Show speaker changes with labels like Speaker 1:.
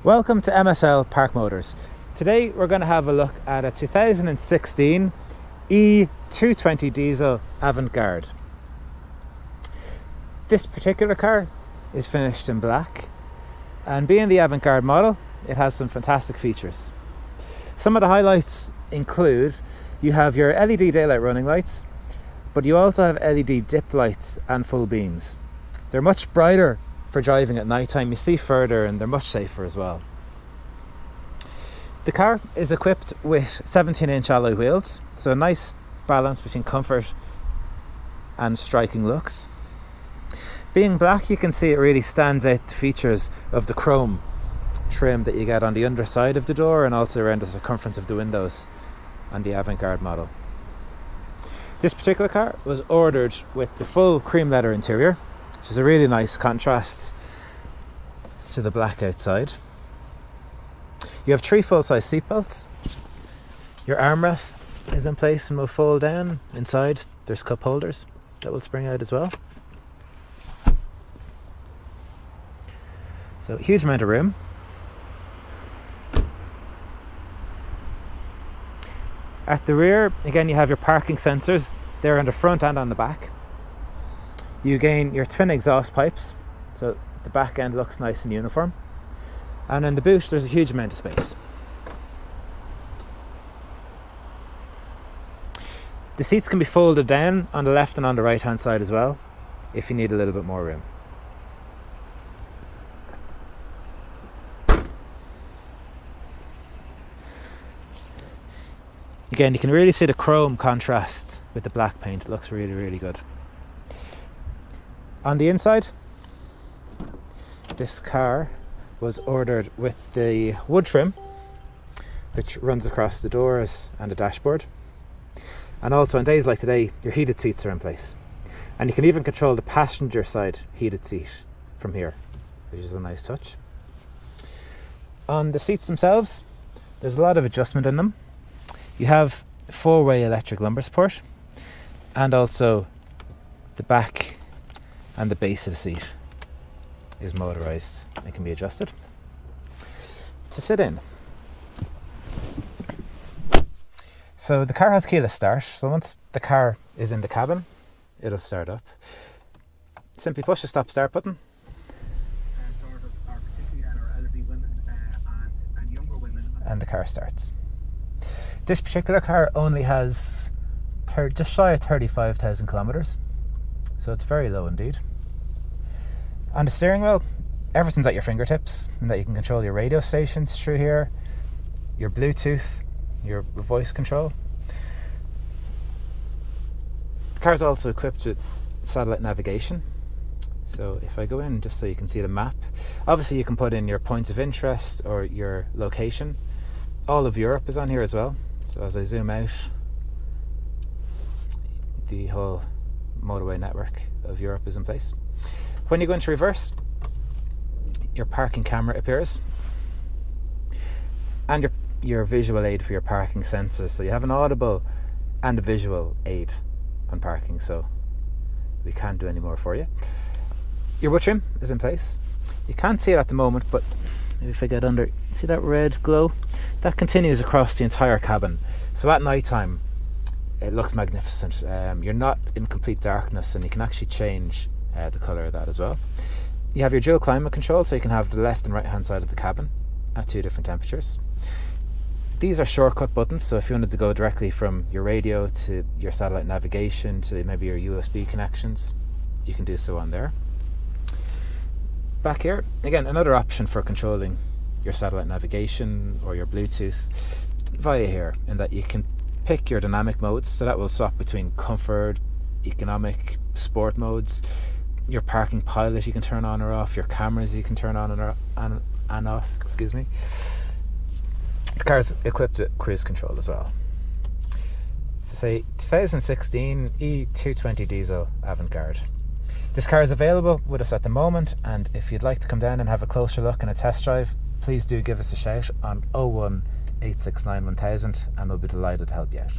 Speaker 1: Welcome to MSL Park Motors. Today we're going to have a look at a 2016 E220 diesel Avantgarde. This particular car is finished in black, and being the Avantgarde model, it has some fantastic features. Some of the highlights include you have your LED daylight running lights, but you also have LED dip lights and full beams. They're much brighter for driving at night time. You see further and they're much safer as well. The car is equipped with 17-inch alloy wheels, so a nice balance between comfort and striking looks. Being black, you can see it really stands out the features of the chrome trim that you get on the underside of the door and also around the circumference of the windows on the Avantgarde model. This particular car was ordered with the full cream leather interior, which is a really nice contrast to the black outside. You have 3 full-size seat belts. Your armrest is in place and will fold down. Inside there's cup holders that will spring out as well. So huge amount of room. At the rear, again, you have your parking sensors. They're on the front and on the back. You gain your twin exhaust pipes, so the back end looks nice and uniform. And in the boot, there's a huge amount of space. The seats can be folded down on the left and on the right hand side as well, if you need a little bit more room. Again, you can really see the chrome contrast with the black paint. It looks really, really good. On the inside, this car was ordered with the wood trim, which runs across the doors and the dashboard. And also on days like today, your heated seats are in place. And you can even control the passenger side heated seat from here, which is a nice touch. On the seats themselves, there's a lot of adjustment in them. You have 4-way electric lumbar support, and also the back and the base of the seat is motorized and can be adjusted. To sit in, so the car has keyless start, so once the car is in the cabin, it'll start up. Simply push the stop start button, and the car starts. This particular car only has just shy of 35,000 kilometres, so it's very low indeed. On the steering wheel, everything's at your fingertips, and that you can control your radio stations through here, your Bluetooth, your voice control. The car is also equipped with satellite navigation. So if I go in, just so you can see the map, obviously you can put in your points of interest or your location. All of Europe is on here as well. So as I zoom out, the whole motorway network of Europe is in place. When you go into reverse, your parking camera appears, and your visual aid for your parking sensors. So you have an audible and a visual aid on parking, so we can't do any more for you. Your wood trim is in place. You can't see it at the moment, but if I get under, see that red glow? That continues across the entire cabin. So at night time, it looks magnificent. You're not in complete darkness, and you can actually change the colour of that as well. You have your dual climate control, so you can have the left and right hand side of the cabin at 2 different temperatures. These are shortcut buttons, so if you wanted to go directly from your radio to your satellite navigation to maybe your USB connections, you can do so on there. Back here, again, another option for controlling your satellite navigation or your Bluetooth via here, in that you can pick your dynamic modes, so that will swap between comfort, economic, sport modes. Your parking pilot you can turn on or off, your cameras you can turn on and off, excuse me. The car is equipped with cruise control as well. So say 2016 E220 diesel Avantgarde. This car is available with us at the moment, and if you'd like to come down and have a closer look and a test drive, please do give us a shout on 01 869 1000 and we'll be delighted to help you out.